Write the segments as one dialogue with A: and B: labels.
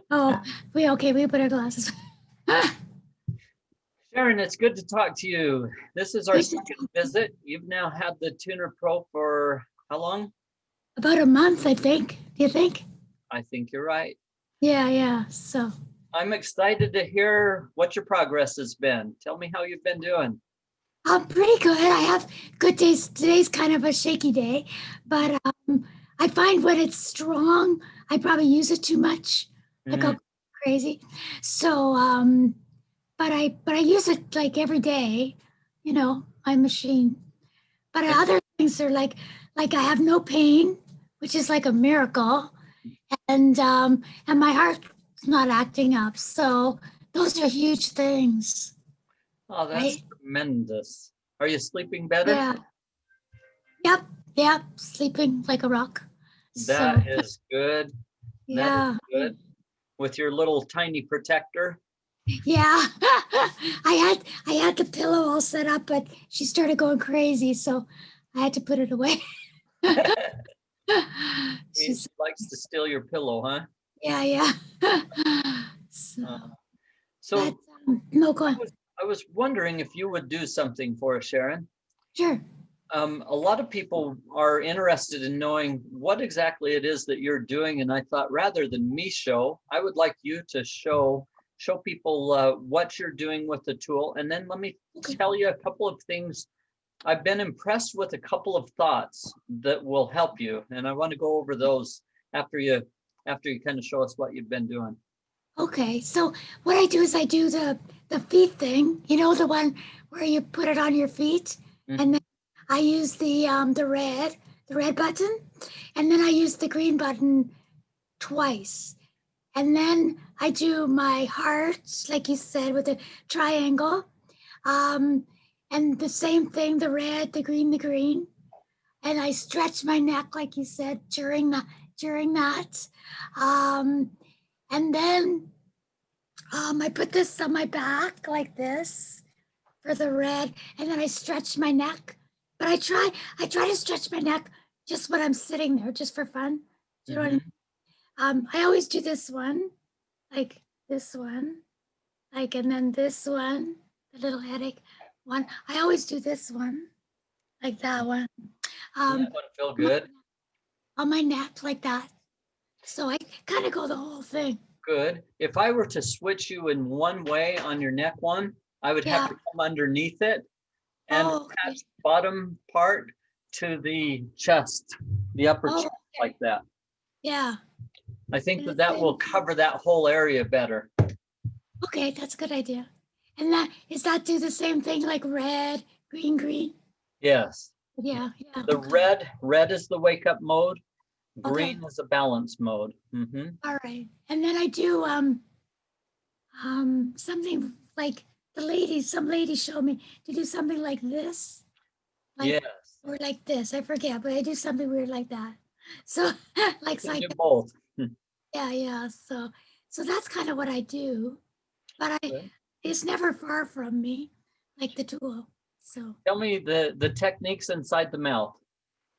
A: Oh, we put our glasses.
B: Sharon, it's good to talk to you. This is our second visit. You've now had the Tuner Pro for how long?
A: About a month, I think. Do you think?
B: I think you're right.
A: Yeah. So
B: I'm excited to hear what your progress has been. Tell me how you've been doing.
A: I'm pretty good. I have good days. Today's kind of a shaky day, but I find when it's strong, I probably use it too much. Like I'll go crazy. So but I use it like every day, my machine. But other things are like I have no pain, which is like a miracle, and my heart's not acting up. So those are huge things,
B: Oh, that's
A: right?
B: tremendous. Are you sleeping better?
A: Yeah. Yep. Sleeping like a rock.
B: That
A: So
B: is good. That is
A: yeah.
B: good. With your little tiny protector.
A: Yeah. I had the pillow all set up, but she started going crazy, so I had to put it away.
B: She
A: She's
B: likes to steal your pillow, huh?
A: yeah. So but
B: So
A: no go on.
B: I was wondering if you would do something for us, Sharon.
A: Sure.
B: A lot of people are interested in knowing what exactly it is that you're doing, and I thought rather than me show, I would like you to show people what you're doing with the tool, and then let me tell you a couple of things. I've been impressed with a couple of thoughts that will help you, and I want to go over those after you kind of show us what you've been doing.
A: Okay. So what I do is I do the feet thing, the one where you put it on your feet, and then I use the red button, and then I use the green button twice. And then I do my heart, like you said, with the triangle. And the same thing, the red, the green. And I stretch my neck, like you said, during that. And then I put this on my back like this for the red, and then I stretch my neck. But I try to stretch my neck just when I'm sitting there, just for fun. Do you know what I mean? I always do this one, like this one, and then this one, the little headache one. I always do this one, like that one.
B: Does
A: Um,
B: that one feel good?
A: on my neck, like that. So I kind of go the whole thing.
B: Good. If I were to switch you in one way on your neck one, I would have to come underneath it and attach the bottom part to the chest, the upper chest, like that.
A: Yeah.
B: I think that will cover that whole area better.
A: Okay, that's a good idea. And that do the same thing like red, green?
B: Yes.
A: Yeah.
B: The red is the wake up mode. Green is a balance mode.
A: All right. And then I do something like some lady showed me to do something like this.
B: Yes.
A: Or like this. I forget, but I do something weird like that. So like
B: do both.
A: Yeah. So that's kind of what I do. But it's never far from me, like the tool. So
B: tell me the techniques inside the mouth.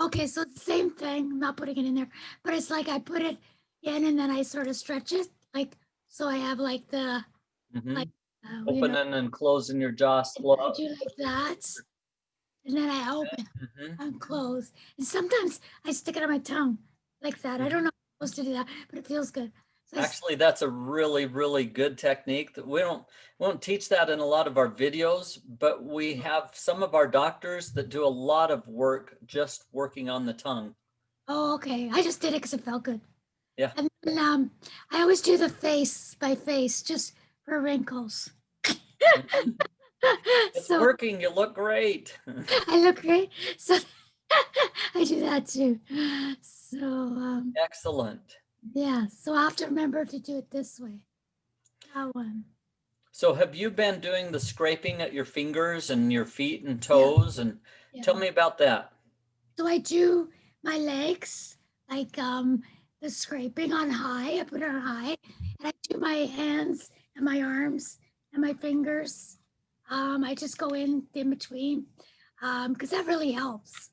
A: okay, so it's the same thing. I'm not putting it in there, but it's like I put it in and then I sort of stretch it, like so I have like the
B: opening and closing your jaw slow.
A: I do like that, and then I open and close, and sometimes I stick it on my tongue like that. I don't know if I'm supposed to do that, but it feels good. So
B: actually, that's a really, really good technique that we won't teach that in a lot of our videos, but we have some of our doctors that do a lot of work just working on the tongue.
A: Oh, okay. I just did it because it felt good.
B: Yeah.
A: And then, I always do the face by face just for wrinkles.
B: It's working. You look great.
A: I look great. So I do that too. So
B: excellent.
A: Yeah. So I have to remember to do it this way. That one.
B: So have you been doing the scraping at your fingers and your feet and toes? Yeah. And tell me about that.
A: So I do my legs, like the scraping on high. I put it on high. And I do my hands and my arms and my fingers. I just go in between because that really helps.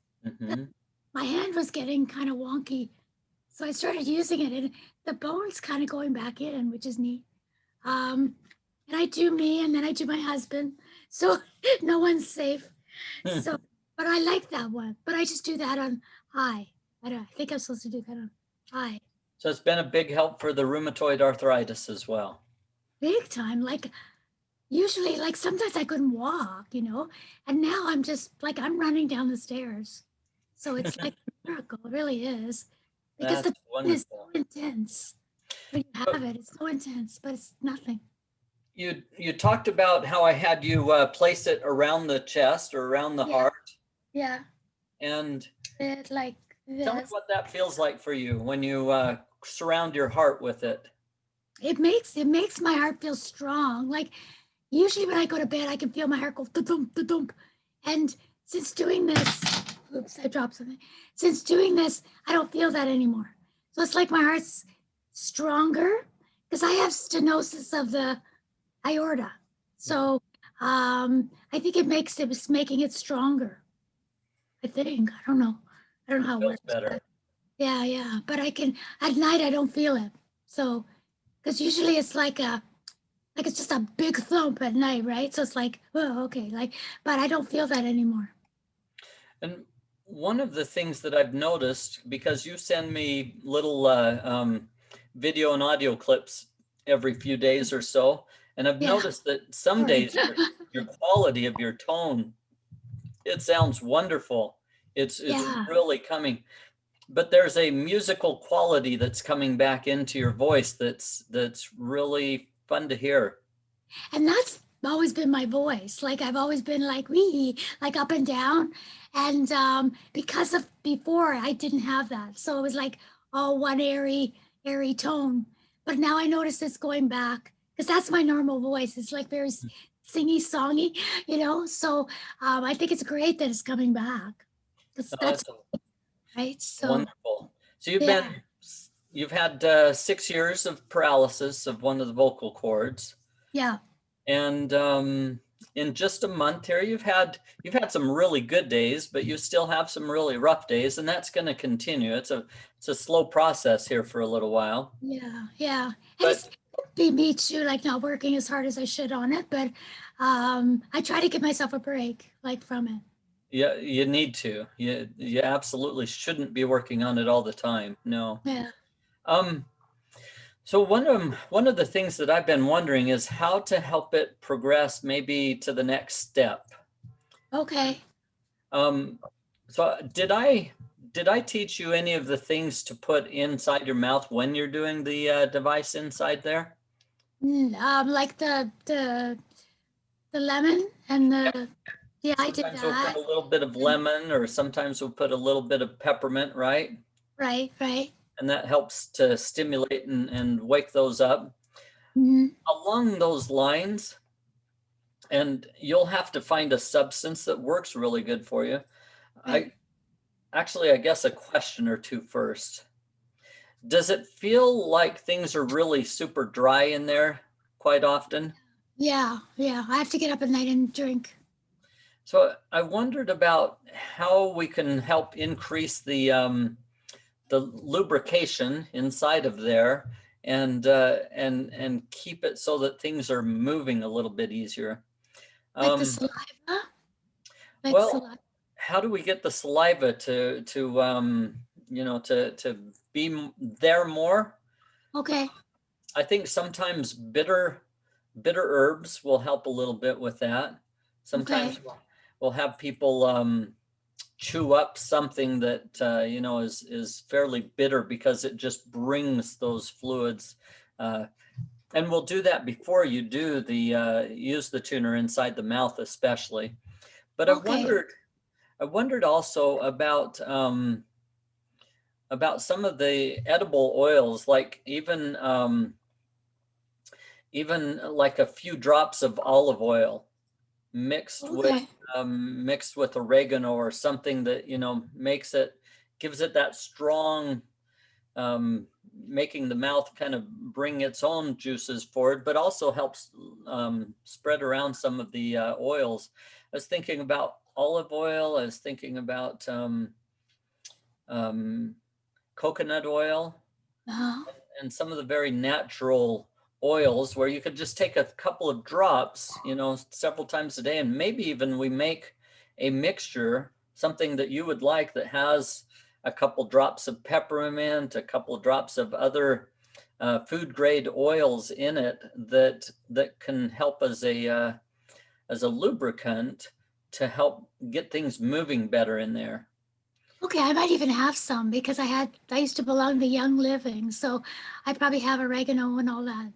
A: My hand was getting kind of wonky. So I started using it, and the bone's kind of going back in, which is neat. And I do me, and then I do my husband, so no one's safe. So, but I like that one. But I just do that on high. I think I'm supposed to do that on high.
B: So it's been a big help for the rheumatoid arthritis as well.
A: Big time. Like usually, like sometimes I couldn't walk, and now I'm just like I'm running down the stairs. So it's like a miracle. It really is. Because
B: That's
A: the pain is so
B: wonderful.
A: intense. When you
B: So
A: have it, it's so intense, but it's nothing.
B: you talked about how I had you place it around the chest or around the
A: Yeah.
B: heart,
A: Yeah.
B: and
A: It like
B: tell me
A: this.
B: what that feels like for you when you surround your heart with it.
A: It makes my heart feel strong. Like usually when I go to bed, I can feel my heart go thump, thump. And since doing this, oops, I dropped something. Since doing this, I don't feel that anymore. So it's like my heart's stronger because I have stenosis of the aorta. So I think it's making it stronger. I think. I don't know. I don't know how it
B: Feels
A: works,
B: better.
A: but yeah, yeah. But I can at night I don't feel it. So because usually it's like it's just a big thump at night, right? So it's like, oh, okay, like, but I don't feel that anymore.
B: And one of the things that I've noticed, because you send me little video and audio clips every few days or so, and I've
A: Yeah.
B: noticed that some
A: Sorry.
B: days your quality of your tone, it sounds wonderful. It's
A: Yeah.
B: really coming, but there's a musical quality that's coming back into your voice that's really fun to hear.
A: And that's always been my voice. Like I've always been like wee, like up and down. And because of before I didn't have that. So it was like all one airy tone. But now I notice it's going back because that's my normal voice. It's like very singy songy. So I think it's great that it's coming back. That's
B: That's
A: right. So
B: wonderful. So
A: yeah.
B: you've had 6 years of paralysis of one of the vocal cords,
A: Yeah.
B: and in just a month here, you've had some really good days, but you still have some really rough days, and that's going to continue. It's a slow process here for a little while,
A: Yeah, yeah. And
B: but
A: it's be me too, like not working as hard as I should on it, but I try to give myself a break like from it.
B: yeah, you need to. You absolutely shouldn't be working on it all the time. No.
A: Yeah.
B: Um, So one of the things that I've been wondering is how to help it progress maybe to the next step.
A: Okay.
B: Um, so did I teach you any of the things to put inside your mouth when you're doing the device inside there?
A: Like the lemon and the yeah, I did
B: Sometimes we'll put
A: that.
B: a little bit of
A: And
B: lemon, or sometimes we'll put a little bit of peppermint, right?
A: right, right.
B: And that helps to stimulate and wake those up.
A: Hmm.
B: Along those lines, and you'll have to find a substance that works really good for you.
A: Right.
B: I Actually, I guess a question or two first. Does it feel like things are really super dry in there quite often?
A: Yeah, yeah. I have to get up at night and drink.
B: So I wondered about how we can help increase the lubrication inside of there, and keep it so that things are moving a little bit easier.
A: Like the
B: Um,
A: saliva. Like
B: well,
A: saliva.
B: how do we get the saliva to be there more?
A: Okay.
B: I think sometimes bitter herbs will help a little bit with that.
A: Okay.
B: Sometimes we'll have people chew up something that is fairly bitter because it just brings those fluids. And we'll do that before you do the use the tuner inside the mouth, especially. But
A: Okay.
B: I wondered also about some of the edible oils, like even like a few drops of olive oil mixed with
A: Okay.
B: mixed with oregano or something that gives it that strong, um, making the mouth kind of bring its own juices forward, but also helps spread around some of the oils. I was thinking about olive oil. I was thinking about um, coconut oil,
A: Uh,
B: and some of the very natural oils where you could just take a couple of drops, several times a day, and maybe even we make a mixture, something that you would like that has a couple drops of peppermint, a couple of drops of other food grade oils in it that can help as a lubricant to help get things moving better in there.
A: Okay, I might even have some because I used to belong to Young Living, so I probably have oregano and all that.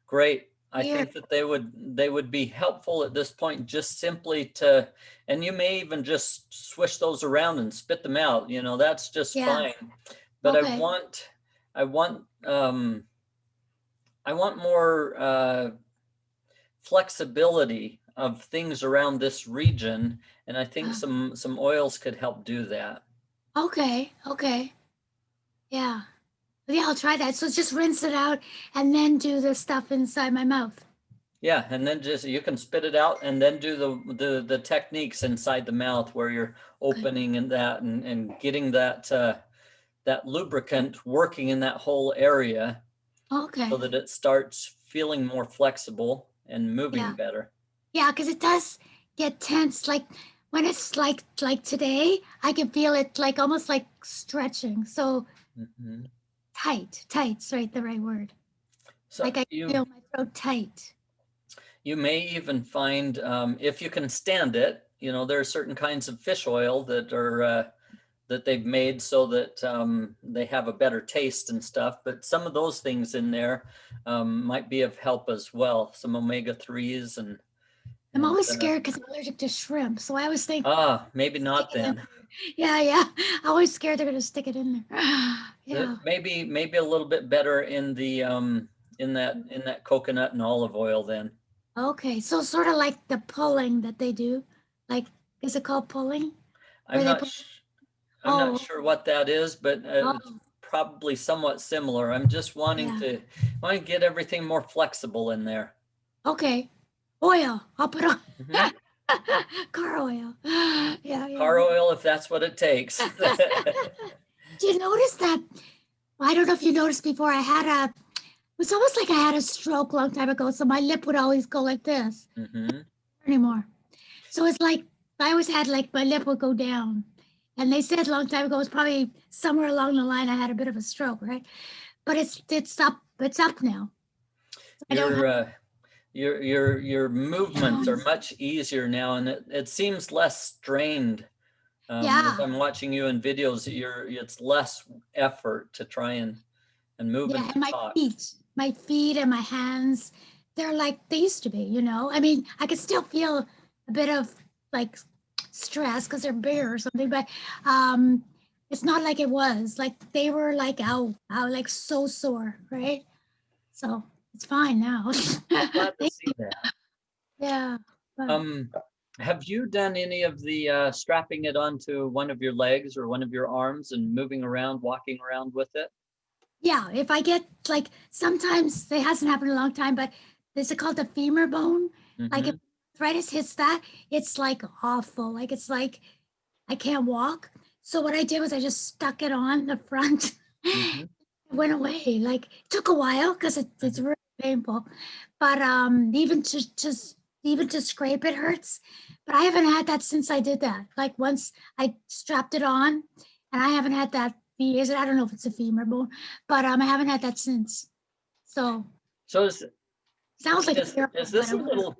B: Great. I
A: Here,
B: think that they would be helpful at this point, just simply to, and you may even just swish those around and spit them out. That's just
A: yeah,
B: fine. But
A: okay.
B: I want, I want more flexibility of things around this region, and I think
A: uh,
B: some oils could help do that.
A: Okay, okay. Yeah. Yeah, I'll try that. So just rinse it out and then do the stuff inside my mouth.
B: Yeah, and then just you can spit it out and then do the techniques inside the mouth where you're
A: Okay.
B: opening and that and getting that lubricant working in that whole area so
A: Okay.
B: that it starts feeling more flexible and moving
A: Yeah.
B: better.
A: Yeah, because it does get tense. Like when it's like today, I can feel it like almost like stretching. So
B: Mhm.
A: tight's right the right word.
B: So
A: Like I feel my throat tight.
B: you may even find if you can stand it, there are certain kinds of fish oil that they've made so that they have a better taste and stuff. But some of those things in there might be of help as well. Some omega-3s
A: I'm
B: and
A: always scared because I'm allergic to shrimp. So I always think
B: maybe
A: stick
B: not
A: it in
B: then.
A: there. Yeah, yeah. I'm always scared they're gonna stick it in there. Yeah.
B: Maybe a little bit better in the in that coconut and olive oil then.
A: Okay. So sort of like the pulling that they do. Like, is it called pulling? Where
B: I'm
A: they
B: not
A: put,
B: I'm not
A: oh,
B: sure what that is, but it's
A: oh,
B: probably somewhat similar. I'm just wanting
A: yeah.
B: to want to get everything more flexible in there.
A: Okay. Oil. I'll put on
B: Mhm.
A: car oil. Yeah, yeah.
B: Car oil, if that's what it takes.
A: Do you notice that? I don't know if you noticed before. It was almost like I had a stroke a long time ago. So my lip would always go like this
B: Hmm.
A: anymore. So it's like I always had like my lip would go down. And they said a long time ago, it was probably somewhere along the line I had a bit of a stroke, right? But it's up now. I don't have
B: Your your movements are much easier now, and it seems less strained. As
A: yeah,
B: I'm watching you in videos, it's less effort to try and move
A: yeah.
B: and to
A: And
B: talk.
A: my feet and my hands, they're like they used to be, you know? I mean, I could still feel a bit of like stress because they're bigger or something, but um it's not like it was. Like they were like ow, like so sore, right? So it's fine now.
B: Well, glad to see that.
A: Yeah. But
B: Um, have you done any of the strapping it onto one of your legs or one of your arms and moving around, walking around with it?
A: yeah, if I get like sometimes it hasn't happened in a long time, but is it called the femur bone? Like if
B: Hmm.
A: arthritis hits that, it's like awful. Like it's like I can't walk. So what I did was I just stuck it on the front.
B: Hmm.
A: It went away. Like it took a while because it's really painful. But even to scrape it hurts. But I haven't had that since I did that. Like once I strapped it on, and I haven't had that. Is it? I don't know if it's a femur bone, but I haven't had that since. So
B: So
A: sounds like a
B: is
A: miracle, but
B: this a little?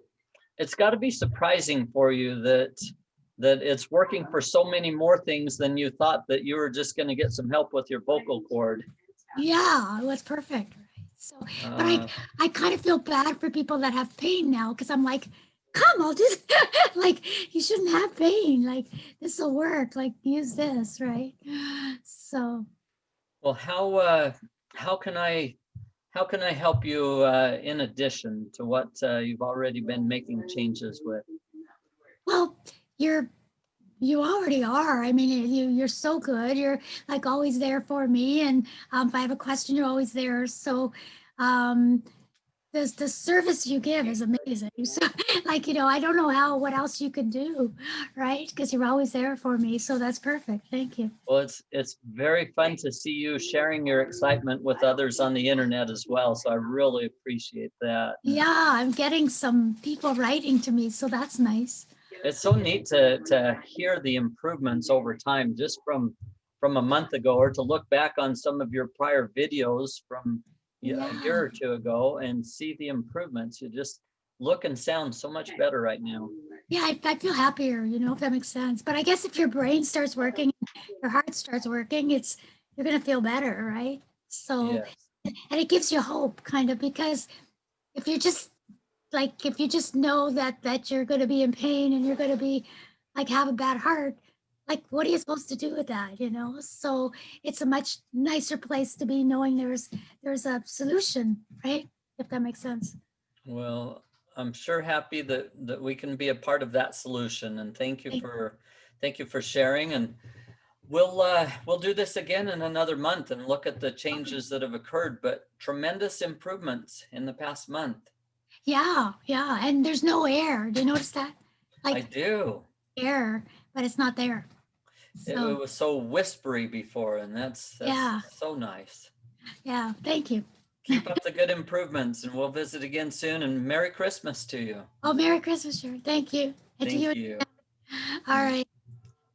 B: It's got to be surprising for you that it's working for so many more things than you thought, that you were just going to get some help with your vocal cord.
A: yeah, it was perfect. Right? So, but
B: Uh,
A: I kind of feel bad for people that have pain now because I'm like, come, I'll just like you shouldn't have pain. Like this will work. Like use this, right? So
B: well, how can I help you in addition to what you've already been making changes with?
A: well, you're you already are. I mean, you're so good. You're like always there for me, and if I have a question, you're always there. So, um, the service you give is amazing. So, like, I don't know what else you can do, right? Because you're always there for me. So that's perfect. Thank you.
B: Well, it's very fun to see you sharing your excitement with others on the internet as well. So I really appreciate that.
A: Yeah, I'm getting some people writing to me, so that's nice.
B: It's so neat to hear the improvements over time, just from a month ago, or to look back on some of your prior videos from a
A: Yeah.
B: year or two ago and see the improvements. You just look and sound so much better right now.
A: Yeah, I feel happier, if that makes sense. But I guess if your brain starts working, your heart starts working, you're gonna feel better, right? So,
B: Yes.
A: and it gives you hope, kind of, because if you're just if you just know that you're gonna be in pain and you're gonna be like have a bad heart, like what are you supposed to do with that, So it's a much nicer place to be knowing there's a solution, right? If that makes sense.
B: Well, I'm sure happy that we can be a part of that solution. And thank you for sharing. And we'll do this again in another month and look at the
A: Okay.
B: changes that have occurred, but tremendous improvements in the past month.
A: Yeah, yeah. And there's no air. Do you notice that?
B: I
A: Like
B: do.
A: air, but it's not there.
B: It
A: So
B: was so whispery before, and that's
A: yeah,
B: so nice.
A: yeah. Thank you.
B: Keep up the good improvements, and we'll visit again soon. And Merry Christmas to you.
A: Oh, Merry Christmas, sure. Thank you. And to
B: Thank
A: you.
B: you.
A: All right.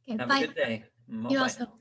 A: Okay,
B: Have a
A: bye.
B: good day. Bye
A: You
B: bye
A: also.
B: now.